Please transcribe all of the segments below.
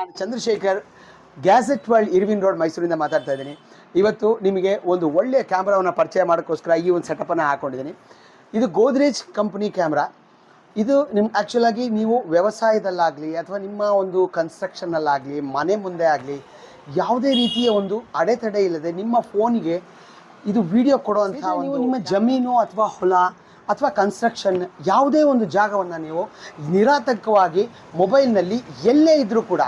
ನಾನು Chandrashekhar, Gadget World Irwin Road ಮೈಸೂರಿಂದ ಮಾತಾಡ್ತಾ ಇದ್ದೀನಿ. ಇವತ್ತು ನಿಮಗೆ ಒಂದು ಒಳ್ಳೆಯ ಕ್ಯಾಮ್ರಾವನ್ನು ಪರಿಚಯ ಮಾಡೋಕ್ಕೋಸ್ಕರ ಈ ಒಂದು ಸೆಟಪ್ಪನ್ನು ಹಾಕ್ಕೊಂಡಿದ್ದೀನಿ. ಇದು ಗೋದ್ರೇಜ್ ಕಂಪ್ನಿ ಕ್ಯಾಮ್ರಾ. ಇದು ಆ್ಯಕ್ಚುಲಾಗಿ ನೀವು ವ್ಯವಸಾಯದಲ್ಲಾಗಲಿ ಅಥವಾ ನಿಮ್ಮ ಒಂದು ಕನ್ಸ್ಟ್ರಕ್ಷನ್ನಲ್ಲಾಗಲಿ, ಮನೆ ಮುಂದೆ ಆಗಲಿ, ಯಾವುದೇ ರೀತಿಯ ಒಂದು ಅಡೆತಡೆ ಇಲ್ಲದೆ ನಿಮ್ಮ ಫೋನಿಗೆ ಇದು ವಿಡಿಯೋ ಕೊಡುವಂಥ ನೀವು ನಿಮ್ಮ ಜಮೀನು ಅಥವಾ ಹೊಲ ಅಥವಾ ಕನ್ಸ್ಟ್ರಕ್ಷನ್ ಯಾವುದೇ ಒಂದು ಜಾಗವನ್ನು ನೀವು ನಿರಾತಂಕವಾಗಿ ಮೊಬೈಲ್ನಲ್ಲಿ ಎಲ್ಲೇ ಇದ್ದರೂ ಕೂಡ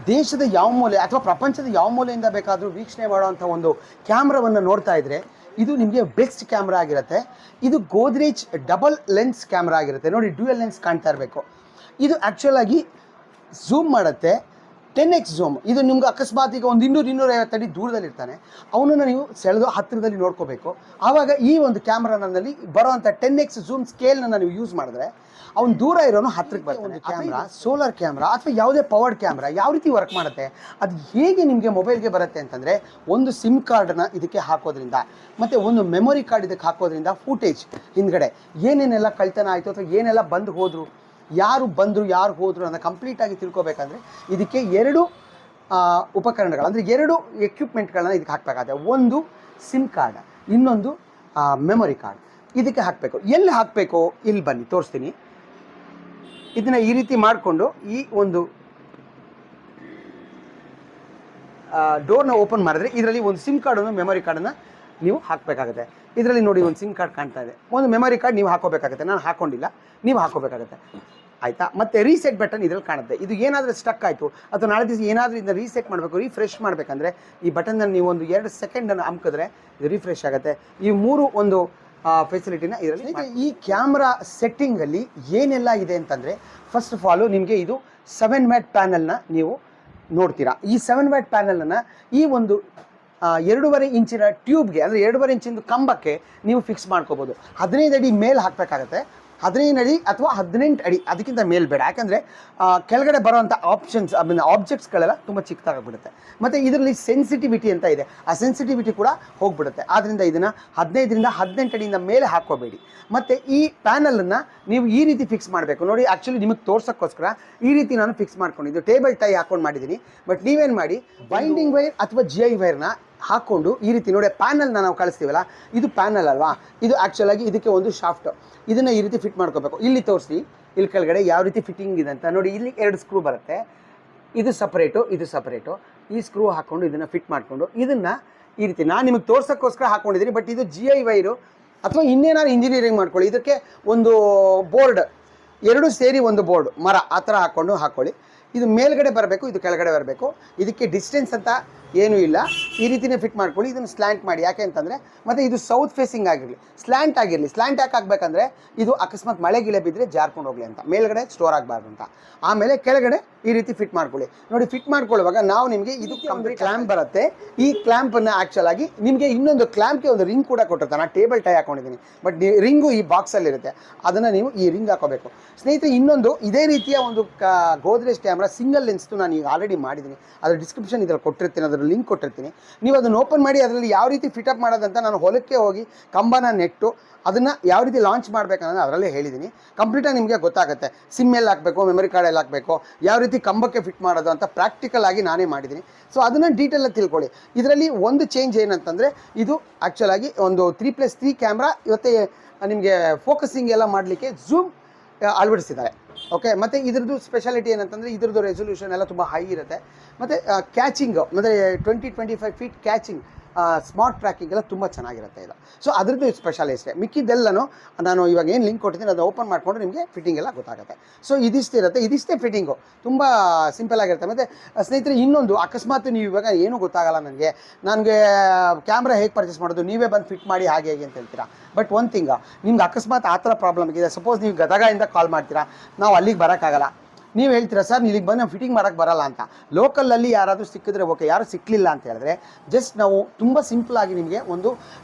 ದೇಶದ ಯಾವ ಮೂಲೆ ಅಥವಾ ಪ್ರಪಂಚದ ಯಾವ ಮೂಲೆಯಿಂದ ಬೇಕಾದರೂ ವೀಕ್ಷಣೆ ಮಾಡುವಂಥ ಒಂದು ಕ್ಯಾಮ್ರಾವನ್ನು ನೋಡ್ತಾ ಇದ್ದರೆ ಇದು ನಿಮಗೆ ಬೆಸ್ಟ್ ಕ್ಯಾಮ್ರಾ ಆಗಿರುತ್ತೆ. ಇದು ಗೋದ್ರೇಜ್ ಡಬಲ್ ಲೆನ್ಸ್ ಕ್ಯಾಮ್ರಾ ಆಗಿರುತ್ತೆ. ನೋಡಿ, ಡ್ಯೂಯಲ್ ಲೆನ್ಸ್ ಕಾಣ್ತಾ ಇರಬೇಕು. ಇದು ಆ್ಯಕ್ಚುಲಾಗಿ ಝೂಮ್ ಮಾಡುತ್ತೆ, 10x ಝೂಮ್. ಇದು ನಿಮ್ಗೆ ಅಕಸ್ಮಾತ್ ಈಗ ಒಂದು 200-250 ಅಡಿ ದೂರದಲ್ಲಿರ್ತಾನೆ, ಅವನನ್ನು ನೀವು ಸೆಳೆದು ಹತ್ತಿರದಲ್ಲಿ ನೋಡ್ಕೋಬೇಕು. ಆವಾಗ ಈ ಒಂದು ಕ್ಯಾಮ್ರಾನಲ್ಲಿ ಬರೋವಂಥ 10x ಝೂಮ್ ಸ್ಕೇಲ್ನ ನೀವು ಯೂಸ್ ಮಾಡಿದ್ರೆ ಅವ್ನು ದೂರ ಇರೋನು ಹತ್ತಿರಕ್ಕೆ ಬರ್ತಾನೆ. ಒಂದು ಕ್ಯಾಮ್ರಾ, ಸೋಲಾರ್ ಕ್ಯಾಮ್ರಾ ಅಥವಾ ಯಾವುದೇ ಪವರ್ಡ್ ಕ್ಯಾಮ್ರಾ ಯಾವ ರೀತಿ ವರ್ಕ್ ಮಾಡುತ್ತೆ, ಅದು ಹೇಗೆ ನಿಮಗೆ ಮೊಬೈಲ್ಗೆ ಬರುತ್ತೆ ಅಂತಂದರೆ, ಒಂದು ಸಿಮ್ ಕಾರ್ಡನ್ನ ಇದಕ್ಕೆ ಹಾಕೋದ್ರಿಂದ ಮತ್ತು ಒಂದು ಮೆಮೊರಿ ಕಾರ್ಡ್ ಇದಕ್ಕೆ ಹಾಕೋದ್ರಿಂದ ಫೂಟೇಜ್ ಹಿಂದ್ಗಡೆ ಏನೇನೆಲ್ಲ ಕಳ್ತನ ಆಯಿತು ಅಥವಾ ಏನೆಲ್ಲ ಬಂದು ಹೋದರು, ಯಾರು ಬಂದರು ಯಾರು ಹೋದರು ಅನ್ನೋ ಕಂಪ್ಲೀಟಾಗಿ ತಿಳ್ಕೊಬೇಕಂದ್ರೆ ಇದಕ್ಕೆ 2 ಉಪಕರಣಗಳು ಅಂದರೆ 2 ಎಕ್ವಿಪ್ಮೆಂಟ್ಗಳನ್ನ ಇದಕ್ಕೆ ಹಾಕಬೇಕಾಗುತ್ತೆ. ಒಂದು ಸಿಮ್ ಕಾರ್ಡ್, ಇನ್ನೊಂದು ಮೆಮೊರಿ ಕಾರ್ಡ್ ಇದಕ್ಕೆ ಹಾಕಬೇಕು. ಎಲ್ಲಿ ಹಾಕಬೇಕು ಇಲ್ಲಿ ಬನ್ನಿ ತೋರಿಸ್ತೀನಿ. ಇದನ್ನು ಈ ರೀತಿ ಮಾಡಿಕೊಂಡು ಈ ಒಂದು ಡೋರ್ನ ಓಪನ್ ಮಾಡಿದ್ರೆ ಇದರಲ್ಲಿ ಒಂದು ಸಿಮ್ ಕಾರ್ಡನ್ನು ಮೆಮೊರಿ ಕಾರ್ಡನ್ನು ನೀವು ಹಾಕಬೇಕಾಗುತ್ತೆ. ಇದರಲ್ಲಿ ನೋಡಿ ಒಂದು ಸಿಮ್ ಕಾರ್ಡ್ ಕಾಣ್ತಾ ಇದೆ, ಒಂದು ಮೆಮೊರಿ ಕಾರ್ಡ್ ನೀವು ಹಾಕೋಬೇಕಾಗುತ್ತೆ. ನಾನು ಹಾಕ್ಕೊಂಡಿಲ್ಲ, ನೀವು ಹಾಕೋಬೇಕಾಗುತ್ತೆ, ಆಯಿತಾ. ಮತ್ತು ರೀಸೆಟ್ ಬಟನ್ ಇದರಲ್ಲಿ ಕಾಣುತ್ತೆ. ಇದು ಏನಾದರೂ ಸ್ಟಕ್ ಆಯಿತು ಅಥವಾ ನಾಳೆ ದಿವಸ ಏನಾದರೂ ಇದನ್ನ ರೀಸೆಟ್ ಮಾಡಬೇಕು, ರಿಫ್ರೆಶ್ ಮಾಡಬೇಕಂದ್ರೆ ಈ ಬಟನ್ನಲ್ಲಿ ನೀವು ಒಂದು 2 ಸೆಕೆಂಡನ್ನು ಅಮ್ಕಿದ್ರೆ ಇದು ರಿಫ್ರೆಶ್ ಆಗುತ್ತೆ. ಈ 3 ಒಂದು ಫೆಸಿಲಿಟಿನ ಇದರಲ್ಲಿ. ಈಗ ಈ ಕ್ಯಾಮ್ರಾ ಸೆಟ್ಟಿಂಗಲ್ಲಿ ಏನೆಲ್ಲ ಇದೆ ಅಂತಂದರೆ, ಫಸ್ಟ್ ಆಫ್ ಆಲು ನಿಮಗೆ ಇದು 7 ವ್ಯಾಟ್ ಪ್ಯಾನಲ್ನ ನೀವು ನೋಡ್ತೀರಾ. ಈ 7 ವ್ಯಾಟ್ ಪ್ಯಾನಲನ್ನು ಈ ಒಂದು 2.5 ಇಂಚಿನ ಟ್ಯೂಬ್ಗೆ ಅಂದರೆ 2.5 ಇಂಚಿಂದು ಕಂಬಕ್ಕೆ ನೀವು ಫಿಕ್ಸ್ ಮಾಡ್ಕೋಬೋದು. 15 ಅಡಿ ಮೇಲೆ ಹಾಕಬೇಕಾಗತ್ತೆ. 15 ಅಡಿ ಅಥವಾ 18 ಅಡಿ, ಅದಕ್ಕಿಂತ ಮೇಲೆ ಬೇಡ. ಯಾಕಂದರೆ ಕೆಳಗಡೆ ಬರೋವಂಥ ಆಬ್ಜೆಕ್ಟ್ಸ್ಗಳೆಲ್ಲ ತುಂಬ ಚಿಕ್ಕದಾಗಿಬಿಡುತ್ತೆ. ಮತ್ತು ಇದರಲ್ಲಿ ಸೆನ್ಸಿಟಿವಿಟಿ ಅಂತ ಇದೆ, ಆ ಸೆನ್ಸಿಟಿವಿಟಿ ಕೂಡ ಹೋಗಿಬಿಡುತ್ತೆ. ಆದ್ದರಿಂದ ಇದನ್ನು 15ರಿಂದ 18 ಅಡಿಯಿಂದ ಮೇಲೆ ಹಾಕ್ಕೋಬೇಡಿ. ಮತ್ತು ಈ ಪ್ಯಾನಲನ್ನು ನೀವು ಈ ರೀತಿ ಫಿಕ್ಸ್ ಮಾಡಬೇಕು. ನೋಡಿ, ಆ್ಯಕ್ಚುಲಿ ನಿಮಗೆ ತೋರ್ಸೋಕ್ಕೋಸ್ಕರ ಈ ರೀತಿ ನಾನು ಫಿಕ್ಸ್ ಮಾಡ್ಕೊಂಡಿದ್ದು ಟೇಬಲ್ ಟೈ ಹಾಕ್ಕೊಂಡು ಮಾಡಿದ್ದೀನಿ. ಬಟ್ ನೀವೇನು ಮಾಡಿ, ಬೈಂಡಿಂಗ್ ವೈರ್ ಅಥವಾ GI ವೈರ್ನ ಹಾಕ್ಕೊಂಡು ಈ ರೀತಿ ನೋಡಿ, ಪ್ಯಾನಲ್ನ ನಾವು ಕಳಿಸ್ತೀವಲ್ಲ, ಇದು ಪ್ಯಾನಲ್ ಅಲ್ವಾ, ಇದು ಆ್ಯಕ್ಚುಲಾಗಿ ಇದಕ್ಕೆ ಒಂದು ಶಾಫ್ಟ್, ಇದನ್ನು ಈ ರೀತಿ ಫಿಟ್ ಮಾಡ್ಕೋಬೇಕು. ಇಲ್ಲಿ ತೋರಿಸಿ, ಇಲ್ಲಿ ಕೆಳಗಡೆ ಯಾವ ರೀತಿ ಫಿಟ್ಟಿಂಗ್ ಇದೆ ಅಂತ ನೋಡಿ. ಇಲ್ಲಿ 2 ಸ್ಕ್ರೂ ಬರುತ್ತೆ, ಇದು ಸಪ್ರೇಟು, ಇದು ಸಪ್ರೇಟು. ಈ ಸ್ಕ್ರೂ ಹಾಕ್ಕೊಂಡು ಇದನ್ನು ಫಿಟ್ ಮಾಡಿಕೊಂಡು ಇದನ್ನು ಈ ರೀತಿ ನಾನು ನಿಮಗೆ ತೋರ್ಸೋಕ್ಕೋಸ್ಕರ ಹಾಕ್ಕೊಂಡಿದ್ದೀನಿ. ಬಟ್ ಇದು GI ವೈರು ಅಥವಾ ಇನ್ನೇನಾದ್ರು ಇಂಜಿನಿಯರಿಂಗ್ ಮಾಡ್ಕೊಳ್ಳಿ. ಇದಕ್ಕೆ ಒಂದು ಬೋರ್ಡ್, 2 ಸೇರಿ ಒಂದು ಬೋರ್ಡ್ ಮರ ಆ ಥರ ಹಾಕ್ಕೊಳ್ಳಿ. ಇದು ಮೇಲ್ಗಡೆ ಬರಬೇಕು, ಇದು ಕೆಳಗಡೆ ಬರಬೇಕು. ಇದಕ್ಕೆ ಡಿಸ್ಟೆನ್ಸ್ ಅಂತ ಏನೂ ಇಲ್ಲ, ಈ ರೀತಿಯೇ ಫಿಟ್ ಮಾಡ್ಕೊಳ್ಳಿ. ಇದನ್ನು ಸ್ಲ್ಯಾಂಟ್ ಮಾಡಿ, ಯಾಕೆ ಅಂತಂದರೆ ಮತ್ತು ಇದು ಸೌತ್ ಫೇಸಿಂಗ್ ಆಗಿರಲಿ, ಸ್ಲ್ಯಾಂಟ್ ಆಗಿರಲಿ. ಸ್ಲ್ಯಾಂಟ್ ಯಾಕೆ ಆಗಬೇಕಂದ್ರೆ ಇದು ಅಕಸ್ಮಾತ್ ಮಳೆ ಗಿಳೆ ಬಿದ್ದರೆ ಜಾರ್ಕೊಂಡು ಹೋಗಲಿ ಅಂತ, ಮೇಲ್ಗಡೆ ಸ್ಟೋರ್ ಆಗಬಾರ್ದು ಅಂತ. ಆಮೇಲೆ ಕೆಳಗಡೆ ಈ ರೀತಿ ಫಿಟ್ ಮಾಡ್ಕೊಳ್ಳಿ. ನೋಡಿ, ಫಿಟ್ ಮಾಡ್ಕೊಳ್ಳುವಾಗ ನಾವು ನಿಮಗೆ ಇದು ಕಂಪ್ಲೀಟ್ ಕ್ಲ್ಯಾಂಪ್ ಬರುತ್ತೆ. ಈ ಕ್ಲ್ಯಾಂಪನ್ನು ಆ್ಯಕ್ಚುಲಾಗಿ ನಿಮಗೆ ಇನ್ನೊಂದು ಕ್ಲ್ಯಾಂಪ್ಗೆ ಒಂದು ರಿಂಗ್ ಕೂಡ ಕೊಟ್ಟಿರ್ತಾರೆ. ನಾನು ಟೇಬಲ್ ಟೈ ಹಾಕೊಂಡಿದ್ದೀನಿ, ಬಟ್ ರಿಂಗು ಈ ಬಾಕ್ಸಲ್ಲಿರುತ್ತೆ, ಅದನ್ನು ನೀವು ಈ ರಿಂಗ್ ಹಾಕೋಬೇಕು. ಸ್ನೇಹಿತರೆ, ಇನ್ನೊಂದು ಇದೇ ರೀತಿಯ ಒಂದು ಗೋದ್ರೇಜ್ ಕ್ಯಾಮ್ರಾ ಸಿಂಗಲ್ ಲೆನ್ಸ್ದು ನಾನು ಈಗ ಆಲ್ರೆಡಿ ಮಾಡಿದ್ದೀನಿ, ಅದರ ಡಿಸ್ಕ್ರಿಪ್ಷನ್ ಇದರಲ್ಲಿ ಕೊಟ್ಟಿರ್ತೀನಿ, ಅದರ ಲಿಂಕ್ ಕೊಟ್ಟಿರ್ತೀನಿ. ನೀವು ಅದನ್ನು ಓಪನ್ ಮಾಡಿ ಅದರಲ್ಲಿ ಯಾವ ರೀತಿ ಫಿಟಪ್ ಮಾಡೋದಂತ ನಾನು ಹೊಲಕ್ಕೆ ಹೋಗಿ ಕಂಬನ ನೆಟ್ಟು ಅದನ್ನು ಯಾವ ರೀತಿ ಲಾಂಚ್ ಮಾಡಬೇಕನ್ನೋದು ಅದರಲ್ಲೇ ಹೇಳಿದ್ದೀನಿ. ಕಂಪ್ಲೀಟಾಗಿ ನಿಮಗೆ ಗೊತ್ತಾಗುತ್ತೆ. ಸಿಮ್ ಎಲ್ಲಿ ಹಾಕಬೇಕು, ಮೆಮೊರಿ ಕಾರ್ಡ್ ಎಲ್ಲಿ ಹಾಕಬೇಕು, ಯಾವ ರೀತಿ ಕಂಬಕ್ಕೆ ಫಿಟ್ ಮಾಡೋದು ಅಂತ ಪ್ರಾಕ್ಟಿಕಲ್ ಆಗಿ ನಾನೇ ಮಾಡಿದ್ದೀನಿ. ಸೊ ಅದನ್ನು ಡೀಟೇಲಾಗಿ ತಿಳ್ಕೊಳ್ಳಿ. ಇದರಲ್ಲಿ ಒಂದು ಚೇಂಜ್ ಏನಂತಂದರೆ, ಇದು ಆ್ಯಕ್ಚುಲಾಗಿ ಒಂದು 3+3 ಕ್ಯಾಮ್ರಾ. ಇವತ್ತೇ ನಿಮಗೆ ಫೋಕಸಿಂಗ್ ಎಲ್ಲ ಮಾಡಲಿಕ್ಕೆ ಝೂಮ್ ಅಳವಡಿಸಿದ್ದಾರೆ. ಓಕೆ, ಮತ್ತು ಇದ್ರದ್ದು ಸ್ಪೆಷಾಲಿಟಿ ಏನಂತಂದರೆ ಇದ್ರದ್ದು ರೆಸೊಲ್ಯೂಷನ್ ಎಲ್ಲ ತುಂಬ ಹೈ ಇರುತ್ತೆ. ಮತ್ತು ಕ್ಯಾಚಿಂಗು ಅಂದರೆ 20-25 ಫೀಟ್ ಕ್ಯಾಚಿಂಗ್, ಸ್ಮಾರ್ಟ್ ಟ್ರ್ಯಾಕಿಂಗ್ ಎಲ್ಲ ತುಂಬ ಚೆನ್ನಾಗಿರುತ್ತೆ ಇದು. ಸೊ ಅದರದ್ದು ಸ್ಪೆಷಾಲಿಸ್ಟೇ. ಮಿಕ್ಕಿದ್ದೆಲ್ಲನೂ ನಾನು ಇವಾಗ ಏನು ಲಿಂಕ್ ಕೊಟ್ಟಿದ್ದೀನಿ ಅದು ಓಪನ್ ಮಾಡಿಕೊಂಡ್ರೆ ನಿಮಗೆ ಫಿಟ್ಟಿಂಗ್ ಎಲ್ಲ ಗೊತ್ತಾಗುತ್ತೆ. ಸೊ ಇದಿಷ್ಟೇ ಫಿಟ್ಟಿಂಗು, ತುಂಬ ಸಿಂಪಲ್ ಆಗಿರುತ್ತೆ. ಮತ್ತು ಸ್ನೇಹಿತರೆ, ಇನ್ನೊಂದು ಅಕಸ್ಮಾತ್ ನೀವು ಇವಾಗ ಏನೂ ಗೊತ್ತಾಗಲ್ಲ ನನಗೆ ಕ್ಯಾಮ್ರಾ ಹೇಗೆ ಪರ್ಚೇಸ್ ಮಾಡೋದು, ನೀವೇ ಬಂದು ಫಿಟ್ ಮಾಡಿ ಹಾಗೆ ಹೇಗೆ ಅಂತ ಹೇಳ್ತೀರಾ. ಬಟ್ ಒಂದು ಥಿಂಗ, ನಿಮ್ಗೆ ಅಕಸ್ಮಾತ್ ಆ ಥರ ಪ್ರಾಬ್ಲಮ್ ಇದೆ. ಸಪೋಸ್ ನೀವು ಗದಗದಿಂದ ಕಾಲ್ ಮಾಡ್ತೀರಾ, ನಾವು ಅಲ್ಲಿಗೆ ಬರೋಕ್ಕಾಗಲ್ಲ, ನೀವು ಹೇಳ್ತೀರಾ ಸರ್ ಇಲ್ಲಿಗೆ ಬಂದು ನಾವು ಫಿಟ್ಟಿಂಗ್ ಮಾಡೋಕ್ಕೆ ಬರಲ್ಲ ಅಂತ. ಲೋಕಲಲ್ಲಿ ಯಾರಾದರೂ ಸಿಕ್ಕಿದ್ರೆ ಓಕೆ, ಯಾರು ಸಿಕ್ಕಲಿಲ್ಲ ಅಂತ ಹೇಳಿದ್ರೆ ಜಸ್ಟ್ ನಾವು ತುಂಬ ಸಿಂಪಲಾಗಿ ನಿಮಗೆ ಒಂದು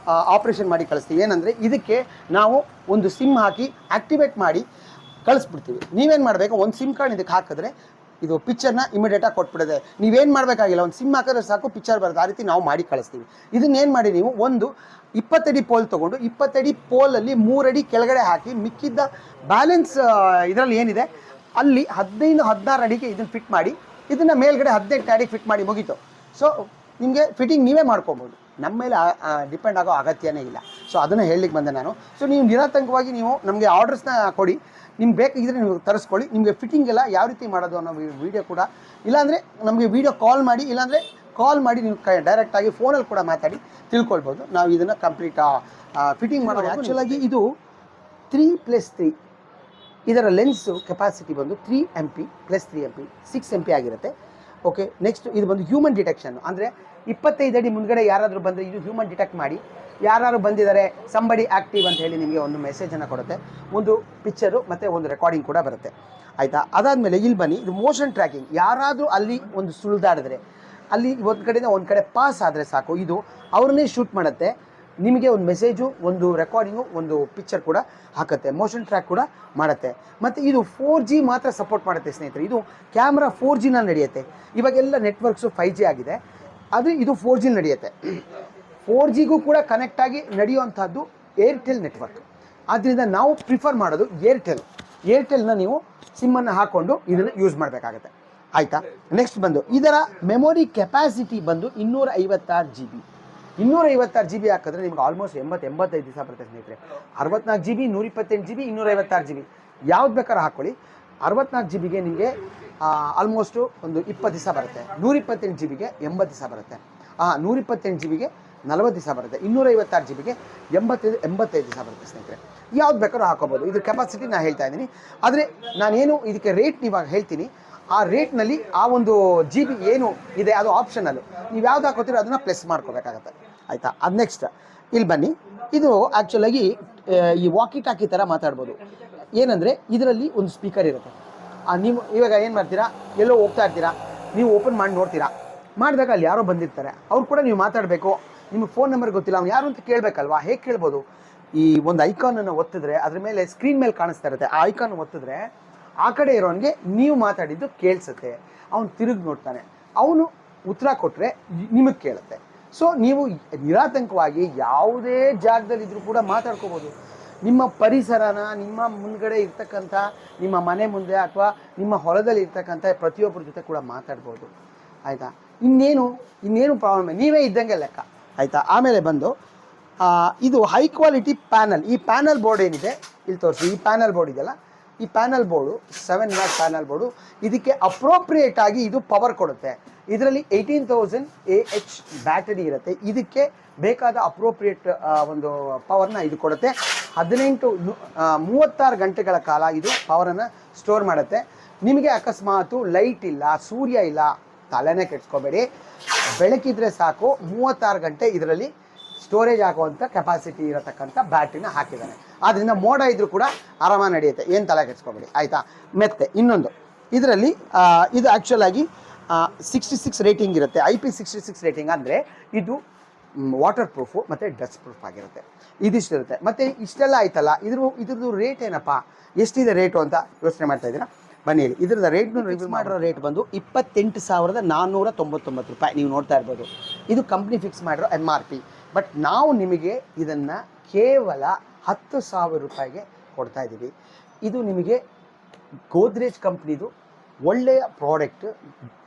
ಆಪ್ರೇಷನ್ ಮಾಡಿ ಕಳಿಸ್ತೀವಿ. ಏನಂದರೆ ಇದಕ್ಕೆ ನಾವು ಒಂದು ಸಿಮ್ ಹಾಕಿ ಆ್ಯಕ್ಟಿವೇಟ್ ಮಾಡಿ ಕಳಿಸ್ಬಿಡ್ತೀವಿ. ನೀವೇನು ಮಾಡಬೇಕು, ಒಂದು ಸಿಮ್ ಕಾರ್ಡ್ ಇದಕ್ಕೆ ಹಾಕಿದ್ರೆ ಇದು ಪಿಕ್ಚರ್ನ ಇಮಿಡಿಯೇಟಾಗಿ ಕೊಟ್ಬಿಡುತ್ತೆ. ನೀವೇನು ಮಾಡಬೇಕಾಗಿಲ್ಲ, ಒಂದು ಸಿಮ್ ಹಾಕಿದ್ರೆ ಸಾಕು, ಪಿಕ್ಚರ್ ಬರುತ್ತೆ. ಆ ರೀತಿ ನಾವು ಮಾಡಿ ಕಳಿಸ್ತೀವಿ. ಇದನ್ನೇನು ಮಾಡಿ ನೀವು ಒಂದು 20 ಅಡಿ ಪೋಲ್ ತೊಗೊಂಡು 20 ಅಡಿ ಪೋಲಲ್ಲಿ 3 ಅಡಿ ಕೆಳಗಡೆ ಹಾಕಿ ಮಿಕ್ಕಿದ್ದ ಬ್ಯಾಲೆನ್ಸ್ ಇದರಲ್ಲಿ ಏನಿದೆ ಅಲ್ಲಿ 15-16 ಅಡಿಗೆ ಇದನ್ನು ಫಿಟ್ ಮಾಡಿ ಇದನ್ನು ಮೇಲ್ಗಡೆ 18 ಅಡಿ ಫಿಟ್ ಮಾಡಿ ಮುಗೀತು. ಸೊ ನಿಮಗೆ ಫಿಟ್ಟಿಂಗ್ ನೀವೇ ಮಾಡ್ಕೊಬೋದು, ನಮ್ಮ ಮೇಲೆ ಡಿಪೆಂಡ್ ಆಗೋ ಅಗತ್ಯನೇ ಇಲ್ಲ. ಸೊ ಅದನ್ನು ಹೇಳಲಿಕ್ಕೆ ಬಂದೆ ನಾನು. ಸೊ ನೀವು ನಿರಾತಂಕವಾಗಿ ನೀವು ನಮಗೆ ಆರ್ಡರ್ಸ್ನ ಕೊಡಿ, ನಿಮ್ಗೆ ಬೇಕಾಗಿದ್ದರೆ ನೀವು ತರಿಸ್ಕೊಳ್ಳಿ. ನಿಮಗೆ ಫಿಟ್ಟಿಂಗ್ ಎಲ್ಲ ಯಾವ ರೀತಿ ಮಾಡೋದು ಅನ್ನೋ ವೀಡಿಯೋ ಕೂಡ, ಇಲ್ಲಾಂದರೆ ನಮಗೆ ವೀಡಿಯೋ ಕಾಲ್ ಮಾಡಿ, ಇಲ್ಲಾಂದರೆ ಕಾಲ್ ಮಾಡಿ ನೀವು ಡೈರೆಕ್ಟಾಗಿ ಫೋನಲ್ಲಿ ಕೂಡ ಮಾತಾಡಿ ತಿಳ್ಕೊಳ್ಬೋದು. ನಾವು ಇದನ್ನು ಕಂಪ್ಲೀಟ್ ಫಿಟ್ಟಿಂಗ್ ಮಾಡೋದು. ಆ್ಯಕ್ಚುಲಾಗಿ ಇದು 3+3 ಇದರ ಲೆನ್ಸು ಕೆಪಾಸಿಟಿ ಬಂದು 3 MP + 3 MP 6 MP ಆಗಿರುತ್ತೆ. ಓಕೆ, ನೆಕ್ಸ್ಟ್ ಇದು ಬಂದು ಹ್ಯೂಮನ್ ಡಿಟೆಕ್ಷನ್, ಅಂದರೆ 25 ಅಡಿ ಮುಂದ್ಗಡೆ ಯಾರಾದರೂ ಬಂದರೆ ಇದು ಹ್ಯೂಮನ್ ಡಿಟೆಕ್ಟ್ ಮಾಡಿ ಯಾರು ಬಂದಿದ್ದಾರೆ ಸಂಬಡಿ ಆ್ಯಕ್ಟಿವ್ ಅಂತ ಹೇಳಿ ನಿಮಗೆ ಒಂದು ಮೆಸೇಜನ್ನು ಕೊಡುತ್ತೆ, ಒಂದು ಪಿಕ್ಚರು ಮತ್ತು ಒಂದು ರೆಕಾರ್ಡಿಂಗ್ ಕೂಡ ಬರುತ್ತೆ. ಆಯಿತಾ? ಅದಾದಮೇಲೆ ಇಲ್ಲಿ ಬನ್ನಿ, ಇದು ಮೋಷನ್ ಟ್ರ್ಯಾಕಿಂಗ್. ಯಾರಾದರೂ ಅಲ್ಲಿ ಒಂದು ಸುಳಿದಾಡಿದ್ರೆ, ಅಲ್ಲಿ ಒಂದು ಕಡೆಯಿಂದ ಒಂದು ಕಡೆ ಪಾಸ್ ಆದರೆ ಸಾಕು, ಇದು ಅವ್ರನ್ನೇ ಶೂಟ್ ಮಾಡುತ್ತೆ. ನಿಮಗೆ ಒಂದು ಮೆಸೇಜು, ಒಂದು ರೆಕಾರ್ಡಿಂಗು, ಒಂದು ಪಿಕ್ಚರ್ ಕೂಡ ಹಾಕುತ್ತೆ, ಮೋಷನ್ ಟ್ರ್ಯಾಕ್ ಕೂಡ ಮಾಡುತ್ತೆ. ಮತ್ತು ಇದು 4G ಮಾತ್ರ ಸಪೋರ್ಟ್ ಮಾಡುತ್ತೆ ಸ್ನೇಹಿತರೆ. ಇದು ಕ್ಯಾಮ್ರಾ 4Gನಲ್ಲಿ ನಡೆಯುತ್ತೆ. ಇವಾಗೆಲ್ಲ ನೆಟ್ವರ್ಕ್ಸು 5G ಆಗಿದೆ, ಆದರೆ ಇದು 4G ನಡೆಯುತ್ತೆ. 4Gಗೂ ಕೂಡ ಕನೆಕ್ಟ್ ಆಗಿ ನಡೆಯುವಂಥದ್ದು ಏರ್ಟೆಲ್ ನೆಟ್ವರ್ಕ್. ಆದ್ದರಿಂದ ನಾವು ಪ್ರಿಫರ್ ಮಾಡೋದು ಏರ್ಟೆಲ್ನ ನೀವು ಸಿಮ್ಮನ್ನು ಹಾಕ್ಕೊಂಡು ಇದನ್ನು ಯೂಸ್ ಮಾಡಬೇಕಾಗತ್ತೆ. ಆಯಿತಾ? ನೆಕ್ಸ್ಟ್ ಬಂದು ಇದರ ಮೆಮೊರಿ ಕೆಪಾಸಿಟಿ ಬಂದು 256 GB. 256 GB ಹಾಕಿದ್ರೆ ನಿಮ್ಗೆ ಆಲ್ಮೋಸ್ಟ್ 80-85 ದಿವಸ ಬರುತ್ತೆ ಸ್ನೇಹಿತರೆ. 64 GB, 128 GB, 256 GB ಯಾವ್ದು ಬೇಕಾದ್ರೂ ಹಾಕ್ಕೊಳ್ಳಿ. 64 GB ನಿಮಗೆ ಆಲ್ಮೋಸ್ಟು ಒಂದು 20 ದಿವಸ ಬರುತ್ತೆ. 128 GB 80 ದಿವಸ ಬರುತ್ತೆ. 128 GB 40 ದಿವಸ ಬರುತ್ತೆ. 256 GB 85 ದಿವಸ ಬರುತ್ತೆ ಸ್ನೇಹಿತರೆ. ಯಾವ್ದು ಬೇಕಾದ್ರೂ ಹಾಕೋಬೋದು. ಇದ್ರ ಕೆಪಾಸಿಟಿ ನಾನು ಹೇಳ್ತಾ ಇದ್ದೀನಿ. ಆದರೆ ನಾನೇನು ಇದಕ್ಕೆ ರೇಟ್ ಇವಾಗ ಹೇಳ್ತೀನಿ, ಆ ರೇಟ್ನಲ್ಲಿ ಆ ಒಂದು GB ಏನು ಇದೆ ಅದು ಆಪ್ಷನಲ್ಲು. ನೀವು ಯಾವ್ದು ಹಾಕೋತೀರೋ ಅದನ್ನು ಪ್ಲಸ್ ಮಾಡ್ಕೋಬೇಕಾಗತ್ತೆ. ಆಯಿತಾ? ಅದು ನೆಕ್ಸ್ಟ್ ಇಲ್ಲಿ ಬನ್ನಿ. ಇದು ಆ್ಯಕ್ಚುಲಾಗಿ ಈ ವಾಕಿ ಟಾಕಿ ಥರ ಮಾತಾಡ್ಬೋದು. ಏನಂದರೆ ಇದರಲ್ಲಿ ಒಂದು ಸ್ಪೀಕರ್ ಇರುತ್ತೆ. ನೀವು ಇವಾಗ ಏನು ಮಾಡ್ತೀರಾ, ಎಲ್ಲೋ ಹೋಗ್ತಾ ಇರ್ತೀರಾ, ನೀವು ಓಪನ್ ಮಾಡಿ ನೋಡ್ತೀರಾ, ಮಾಡಿದಾಗ ಅಲ್ಲಿ ಯಾರೋ ಬಂದಿರ್ತಾರೆ, ಅವ್ರು ಕೂಡ ನೀವು ಮಾತಾಡಬೇಕು. ನಿಮಗೆ ಫೋನ್ ನಂಬರ್ ಗೊತ್ತಿಲ್ಲ, ಅವ್ನು ಯಾರು ಅಂತ ಕೇಳಬೇಕಲ್ವಾ? ಹೇಗೆ ಕೇಳ್ಬೋದು? ಈ ಒಂದು ಐಕಾನನ್ನು ಒತ್ತಿದ್ರೆ ಅದ್ರ ಮೇಲೆ ಸ್ಕ್ರೀನ್ ಮೇಲೆ ಕಾಣಿಸ್ತಾ ಇರುತ್ತೆ. ಆ ಐಕಾನ್ ಒತ್ತಿದ್ರೆ ಆ ಕಡೆ ಇರೋನಿಗೆ ನೀವು ಮಾತಾಡಿದ್ದು ಕೇಳಿಸುತ್ತೆ. ಅವನು ತಿರುಗಿ ನೋಡ್ತಾನೆ, ಅವನು ಉತ್ತರ ಕೊಟ್ಟರೆ ನಿಮಗೆ ಕೇಳುತ್ತೆ. ಸೊ ನೀವು ನಿರಾತಂಕವಾಗಿ ಯಾವುದೇ ಜಾಗದಲ್ಲಿದ್ದರೂ ಕೂಡ ಮಾತಾಡ್ಕೋಬೋದು. ನಿಮ್ಮ ಪರಿಸರನ, ನಿಮ್ಮ ಮುಂದ್ಗಡೆ ಇರ್ತಕ್ಕಂಥ ನಿಮ್ಮ ಮನೆ ಮುಂದೆ ಅಥವಾ ನಿಮ್ಮ ಹೊಲದಲ್ಲಿ ಇರ್ತಕ್ಕಂಥ ಪ್ರತಿಯೊಬ್ಬರ ಜೊತೆ ಕೂಡ ಮಾತಾಡ್ಬೋದು. ಆಯಿತಾ? ಇನ್ನೇನು ಪ್ರಾಬ್ಲಮ್, ನೀವೇ ಇದ್ದಂಗೆ ಲೆಕ್ಕ. ಆಯಿತಾ? ಆಮೇಲೆ ಬಂದು ಇದು ಹೈ ಕ್ವಾಲಿಟಿ ಪ್ಯಾನಲ್. ಈ ಪ್ಯಾನಲ್ ಬೋರ್ಡ್ ಏನಿದೆ ಇಲ್ಲಿ ತೋರಿಸಿ. ಈ ಪ್ಯಾನಲ್ ಬೋರ್ಡ್ ಇದೆಯಲ್ಲ, ಈ panel board 7 watt panel board. ಇದಕ್ಕೆ ಅಪ್ರೋಪ್ರಿಯೇಟ್ ಆಗಿ ಇದು ಪವರ್ ಕೊಡುತ್ತೆ. ಇದರಲ್ಲಿ 18,000 AH ಬ್ಯಾಟರಿ ಇರುತ್ತೆ. ಇದಕ್ಕೆ ಬೇಕಾದ ಅಪ್ರೋಪ್ರಿಯೇಟ್ ಒಂದು ಪವರ್ನ ಇದು ಕೊಡುತ್ತೆ. 36 ಗಂಟೆಗಳ ಕಾಲ ಇದು ಪವರನ್ನು ಸ್ಟೋರ್ ಮಾಡುತ್ತೆ. ನಿಮಗೆ ಅಕಸ್ಮಾತು ಲೈಟ್ ಇಲ್ಲ, ಸೂರ್ಯ ಇಲ್ಲ, ತಲೆನೇ ಕೆಡ್ಸ್ಕೋಬೇಡಿ. ಬೆಳಕಿದ್ರೆ ಸಾಕು, 36 ಗಂಟೆ ಇದರಲ್ಲಿ ಸ್ಟೋರೇಜ್ ಆಗುವಂಥ ಕೆಪಾಸಿಟಿ ಇರತಕ್ಕಂಥ ಬ್ಯಾಟ್ರಿನ ಹಾಕಿದ್ದಾನೆ. ಆದ್ದರಿಂದ ಮೋಡ ಇದ್ರೂ ಕೂಡ ಆರಾಮಾಗಿ ನಡೆಯುತ್ತೆ, ಏನು ತಲೆ ಕೆಡ್ಸ್ಕೊಬೇಡಿ. ಆಯಿತಾ? ಮತ್ತೆ ಇನ್ನೊಂದು ಇದರಲ್ಲಿ ಇದು ಆ್ಯಕ್ಚುಲಾಗಿ 66 ರೇಟಿಂಗ್ ಇರುತ್ತೆ. IP66 ರೇಟಿಂಗ್ ಅಂದರೆ ಇದು ವಾಟರ್ ಪ್ರೂಫು ಮತ್ತು ಡಸ್ಟ್ ಪ್ರೂಫ್ ಆಗಿರುತ್ತೆ. ಇದಿಷ್ಟಿರುತ್ತೆ. ಮತ್ತು ಇಷ್ಟೆಲ್ಲ ಆಯ್ತಲ್ಲ, ಇದ್ರದ್ದು ರೇಟ್ ಏನಪ್ಪ, ಎಷ್ಟಿದೆ ರೇಟು ಅಂತ ಯೋಚನೆ ಮಾಡ್ತಾ ಇದ್ದೀರಾ? ಬನ್ನಿ ಹೇಳಿ. ಇದ್ರದ್ದು ರೇಟ್ನು ರಿವ್ಯೂ ಮಾಡಿರೋ ರೇಟ್ ಬಂದು 28,499 ರೂಪಾಯಿ. ನೀವು ನೋಡ್ತಾ ಇರ್ಬೋದು. ಇದು ಕಂಪ್ನಿ ಫಿಕ್ಸ್ ಮಾಡಿರೋ MRP. ಬಟ್ ನಾವು ನಿಮಗೆ ಇದನ್ನು ಕೇವಲ 10,000 ರೂಪಾಯಿಗೆ ಕೊಡ್ತಾ ಇದ್ದೀವಿ. ಇದು ನಿಮಗೆ ಗೋದ್ರೇಜ್ ಕಂಪ್ನಿದು ಒಳ್ಳೆಯ ಪ್ರಾಡಕ್ಟ್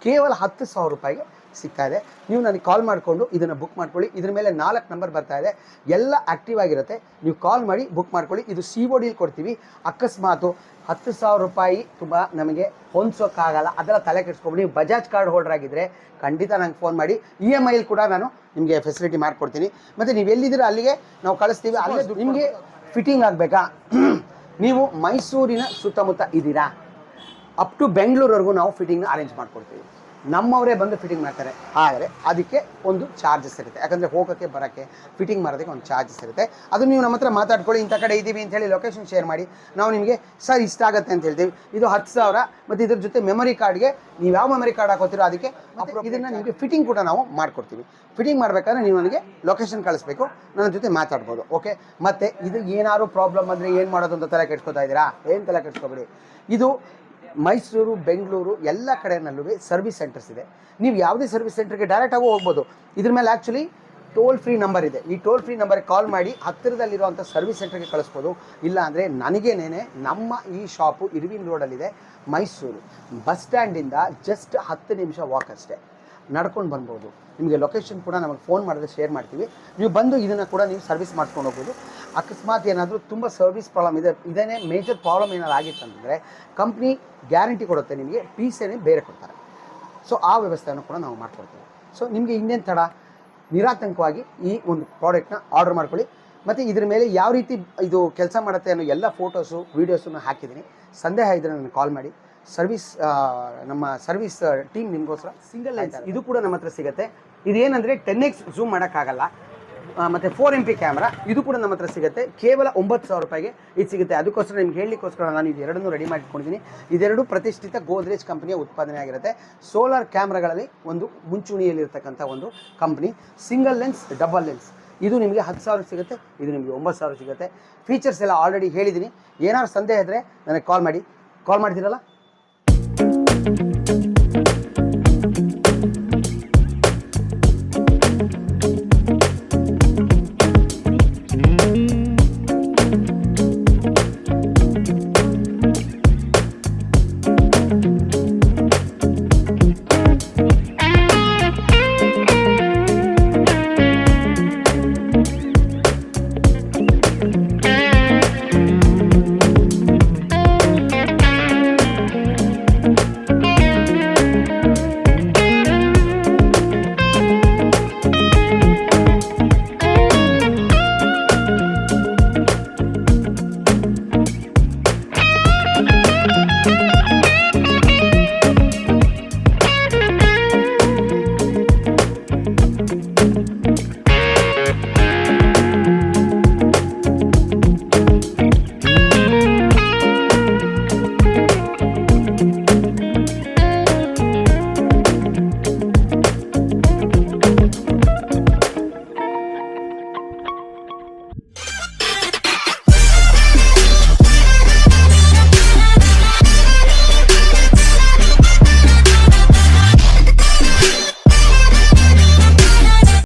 ಕೇವಲ 10,000 ರೂಪಾಯಿಗೆ ಸಿಗ್ತಾ ಇದೆ. ನೀವು ನನಗೆ ಕಾಲ್ ಮಾಡಿಕೊಂಡು ಇದನ್ನು ಬುಕ್ ಮಾಡ್ಕೊಳ್ಳಿ. ಇದ್ರ ಮೇಲೆ 4 ನಂಬರ್ ಬರ್ತಾ ಇದೆ, ಎಲ್ಲ ಆ್ಯಕ್ಟಿವ್ ಆಗಿರುತ್ತೆ. ನೀವು ಕಾಲ್ ಮಾಡಿ ಬುಕ್ ಮಾಡ್ಕೊಳ್ಳಿ. ಇದು CODಲಿ ಕೊಡ್ತೀವಿ. ಅಕಸ್ಮಾತು 10,000 ರೂಪಾಯಿ ತುಂಬ ನಮಗೆ ಹೊಂದ್ಸೋಕ್ಕಾಗಲ್ಲ, ಅದೆಲ್ಲ ತಲೆ ಕೆಡಿಸ್ಕೊಂಡು ನೀವು ಬಜಾಜ್ ಕಾರ್ಡ್ ಹೋಲ್ಡರ್ ಆಗಿದ್ದರೆ ಖಂಡಿತ ನಂಗೆ ಫೋನ್ ಮಾಡಿ. EMIಲಿ ಕೂಡ ನಾನು ನಿಮಗೆ ಫೆಸಿಲಿಟಿ ಮಾಡಿಕೊಡ್ತೀನಿ. ಮತ್ತು ನೀವು ಎಲ್ಲಿದ್ದೀರೋ ಅಲ್ಲಿಗೆ ನಾವು ಕಳಿಸ್ತೀವಿ. ಅಲ್ಲೇ ನಿಮಗೆ ಫಿಟ್ಟಿಂಗ್ ಆಗಬೇಕಾ, ನೀವು ಮೈಸೂರಿನ ಸುತ್ತಮುತ್ತ ಇದ್ದೀರಾ, ಅಪ್ ಟು ಬೆಂಗಳೂರವರೆಗೂ ನಾವು ಫಿಟ್ಟಿಂಗ್ನ ಅರೇಂಜ್ ಮಾಡಿಕೊಡ್ತೀವಿ. ನಮ್ಮವರೇ ಬಂದು ಫಿಟ್ಟಿಂಗ್ ಮಾಡ್ತಾರೆ. ಆದರೆ ಅದಕ್ಕೆ ಒಂದು ಚಾರ್ಜಸ್ ಇರುತ್ತೆ. ಯಾಕಂದರೆ ಹೋಗೋಕ್ಕೆ ಬರೋಕ್ಕೆ ಫಿಟ್ಟಿಂಗ್ ಮಾಡೋದಕ್ಕೆ ಒಂದು ಚಾರ್ಜಸ್ ಇರುತ್ತೆ. ಅದು ನೀವು ನಮ್ಮ ಹತ್ರ ಮಾತಾಡ್ಕೊಳ್ಳಿ, ಇಂಥ ಕಡೆ ಇದ್ದೀವಿ ಅಂತ ಹೇಳಿ ಲೊಕೇಶನ್ ಶೇರ್ ಮಾಡಿ. ನಾವು ನಿಮಗೆ ಸರ್ ಇಷ್ಟ ಆಗುತ್ತೆ ಅಂತ ಹೇಳ್ತೀವಿ. ಇದು 10,000 ಮತ್ತು ಇದ್ರ ಜೊತೆ ಮೆಮೊರಿ ಕಾರ್ಡ್ಗೆ ನೀವು ಯಾವ ಮೆಮೊರಿ ಕಾರ್ಡ್ ಹಾಕೋತೀರೋ ಅದಕ್ಕೆ ಇದನ್ನು ನಿಮಗೆ ಫಿಟ್ಟಿಂಗ್ ಕೂಡ ನಾವು ಮಾಡಿಕೊಡ್ತೀವಿ. ಫಿಟ್ಟಿಂಗ್ ಮಾಡಬೇಕಾದ್ರೆ ನೀವು ನನಗೆ ಲೊಕೇಶನ್ ಕಳಿಸ್ಬೇಕು, ನನ್ನ ಜೊತೆ ಮಾತಾಡ್ಬೋದು. ಓಕೆ? ಮತ್ತು ಇದು ಏನಾದ್ರು ಪ್ರಾಬ್ಲಮ್ ಅಂದರೆ ಏನು ಮಾಡೋದು ಅಂತ ತಲೆ ಕೆಡ್ಸ್ಕೊತಾ ಇದ್ದೀರಾ? ಏನು ತಲೆ ಕೆಡ್ಸ್ಕೊಬೇಡಿ. ಇದು ಮೈಸೂರು, ಬೆಂಗಳೂರು ಎಲ್ಲ ಕಡೆಯಲ್ಲೂ ಸರ್ವಿಸ್ ಸೆಂಟರ್ಸ್ ಇದೆ. ನೀವು ಯಾವುದೇ ಸರ್ವಿಸ್ ಸೆಂಟರ್ಗೆ ಡೈರೆಕ್ಟಾಗೂ ಹೋಗ್ಬೋದು. ಇದ್ರ ಮೇಲೆ ಆ್ಯಕ್ಚುಲಿ ಟೋಲ್ ಫ್ರೀ ನಂಬರ್ ಇದೆ. ಈ ಟೋಲ್ ಫ್ರೀ ನಂಬರ್ಗೆ ಕಾಲ್ ಮಾಡಿ ಹತ್ತಿರದಲ್ಲಿರುವಂಥ ಸರ್ವಿಸ್ ಸೆಂಟರ್ಗೆ ಕಳಿಸ್ಬೋದು. ಇಲ್ಲ ಅಂದರೆ ನನಗೇನೆ ನಮ್ಮ ಈ ಶಾಪು ಇರ್ವಿನ್ ರೋಡಲ್ಲಿದೆ, ಮೈಸೂರು ಬಸ್ ಸ್ಟ್ಯಾಂಡಿಂದ ಜಸ್ಟ್ 10 ನಿಮಿಷ ವಾಕ್ ಅಷ್ಟೇ, ನಡ್ಕೊಂಡು ಬರ್ಬೋದು. ನಿಮಗೆ ಲೊಕೇಶನ್ ಕೂಡ ನಮಗೆ ಫೋನ್ ಮಾಡಿದ್ರೆ ಶೇರ್ ಮಾಡ್ತೀವಿ. ನೀವು ಬಂದು ಇದನ್ನು ಕೂಡ ನೀವು ಸರ್ವಿಸ್ ಮಾಡ್ಕೊಂಡು ಹೋಗ್ಬೋದು. ಅಕಸ್ಮಾತ್ ಏನಾದರೂ ತುಂಬ ಸರ್ವಿಸ್ ಪ್ರಾಬ್ಲಮ್ ಇದೆ, ಇದೇನೇ ಮೇಜರ್ ಪ್ರಾಬ್ಲಮ್ ಏನಾದ್ರು ಆಗಿತ್ತಂದರೆ ಕಂಪ್ನಿ ಗ್ಯಾರಂಟಿ ಕೊಡುತ್ತೆ, ನಿಮಗೆ ಪೀಸೇನೆ ಬೇರೆ ಕೊಡ್ತಾರೆ. ಸೊ ಆ ವ್ಯವಸ್ಥೆಯನ್ನು ಕೂಡ ನಾವು ಮಾಡ್ಕೊಡ್ತೀವಿ. ಸೊ ನಿಮಗೆ ಇನ್ನೇನು ತಡ, ನಿರಾತಂಕವಾಗಿ ಈ ಒಂದು ಪ್ರಾಡಕ್ಟ್ನ ಆರ್ಡರ್ ಮಾಡ್ಕೊಳ್ಳಿ. ಮತ್ತು ಇದ್ರ ಮೇಲೆ ಯಾವ ರೀತಿ ಇದು ಕೆಲಸ ಮಾಡುತ್ತೆ ಅನ್ನೋ ಎಲ್ಲ ಫೋಟೋಸು ವೀಡಿಯೋಸನ್ನು ಹಾಕಿದ್ದೀನಿ. ಸಂದೇಹ ಇದ್ದರೆ ನನಗೆ ಕಾಲ್ ಮಾಡಿ. ಸರ್ವಿಸ್ ನಮ್ಮ ಸರ್ವಿಸ್ ಟೀಮ್ ನಿಮಗೋಸ್ಕರ ಸಿಂಗಲ್ ಲೆನ್ಸ್ ಇದು ಕೂಡ ನಮ್ಮ ಹತ್ರ ಸಿಗುತ್ತೆ. ಇದೇನೆಂದರೆ 10x ಝೂಮ್ ಮಾಡೋಕ್ಕಾಗಲ್ಲ. ಮತ್ತು 4MP ಕ್ಯಾಮ್ರಾ ಇದು ಕೂಡ ನಮ್ಮ ಹತ್ರ ಸಿಗುತ್ತೆ. ಕೇವಲ 9,000 ರೂಪಾಯಿಗೆ ಇದು ಸಿಗುತ್ತೆ. ಅದಕ್ಕೋಸ್ಕರ ನಿಮ್ಗೆ ಹೇಳಲಿಕ್ಕೋಸ್ಕರ ನಾನು ಇದೆರಡನ್ನೂ ರೆಡಿ ಮಾಡಿಟ್ಕೊಂಡಿದ್ದೀನಿ. ಇದೆರಡು ಪ್ರತಿಷ್ಠಿತ ಗೋದ್ರೇಜ್ ಕಂಪನಿಯ ಉತ್ಪಾದನೆ ಆಗಿರುತ್ತೆ. ಸೋಲಾರ್ ಕ್ಯಾಮ್ರಾಗಳಲ್ಲಿ ಒಂದು ಮುಂಚೂಣಿಯಲ್ಲಿರ್ತಕ್ಕಂಥ ಒಂದು company. Single lens, double lens ಇದು ನಿಮಗೆ 10,000 ಸಿಗುತ್ತೆ, ಇದು ನಿಮಗೆ 9,000 ಸಿಗುತ್ತೆ. ಫೀಚರ್ಸ್ ಎಲ್ಲ ಆಲ್ರೆಡಿ ಹೇಳಿದ್ದೀನಿ. ಏನಾದ್ರು ಸಂದೇಹ ಇದ್ದರೆ ನನಗೆ ಕಾಲ್ ಮಾಡಿ. ಕಾಲ್ ಮಾಡ್ತೀರಲ್ಲ.